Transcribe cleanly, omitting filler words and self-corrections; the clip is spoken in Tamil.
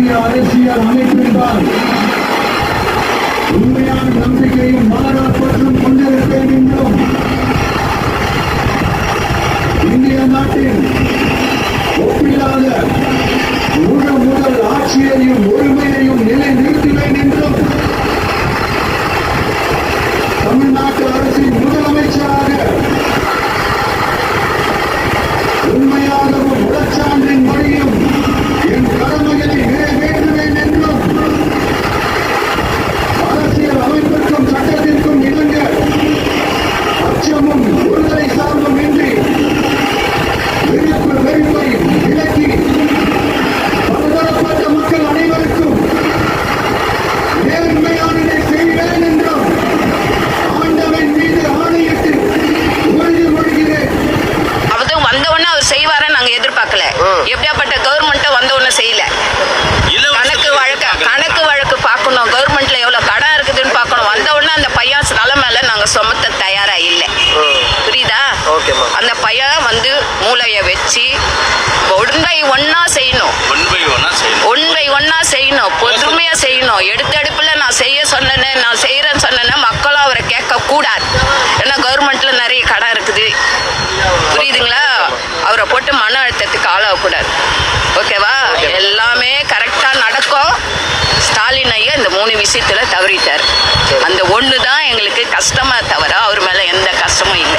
இந்திய அரசியல் அமைப்பின்பால் உண்மையான நம்பிக்கையும் மாறாப்பற்றும் கொண்டிருப்பேன் என்றும் இந்திய நாட்டின் ஒப்பில்லாத முதல் ஆட்சியையும் ஒருமையையும் நிலைநிறுத்துவேன் என்றும் தமிழ்நாட்டு அரசின் முதலமைச்சராக உண்மையாகவும் உடற்சான்றின் வழியும் என் கடமைகளை நிறைவேற்றுவேன் என்றும் அரசியல் அமைப்பிற்கும் சட்டத்திற்கும் இணங்க அச்சமும் ஒருதலை சார்பும் இன்றி வெறுப்பை விலக்கி பலதரப்பட்ட மக்கள் அனைவருக்கும் நேர்மையானதை செய்வேன் என்றும் ஆண்டவன் மீது ஆணையிட்டு உறுதிமொழிகிறேன். வந்தவொடனே அவர் செய்வார நாங்க எதிர்பார்க்கல. எப்படியாப்பட்ட கவர்மெண்ட் வந்தவொடனே செய்யல. கணக்கு வழக்கு பார்க்கணும், கவர்மெண்ட்ல எவ்வளவு கடன் இருக்குதுன்னு பார்க்கணும். வந்தவொடனே அந்த பையன் நிலைமையில நாங்க சுமத்த தயாரா இல்லை. புரியுதா? அந்த பையன் வந்து மூளைய வச்சு ஒன் பை ஒன்னா செய்யணும், பொறுமையா செய்யணும். எடுத்தடுப்புல நான் செய்ய சொன்னேன்னு நான் செய்யறேன்னு சொன்னேன்னா மக்களும் அவரை கேட்க கூடாது. ஏன்னா கவர்மெண்ட்ல நிறைய கடன் இருக்குது. புரியுதுங்களா? அவரை போட்டு மன அழுத்தத்துக்கு ஆளாகக்கூடாது. ஓகேவா? எல்லாமே கரெக்டா நடக்கும். ஸ்டாலின் ஐயா இந்த 3 விஷயத்துல தவறிட்டார். அந்த ஒண்ணுதான் எங்களுக்கு கஷ்டமா தவிர அவர் மேல எந்த கஷ்டமும் இல்லை.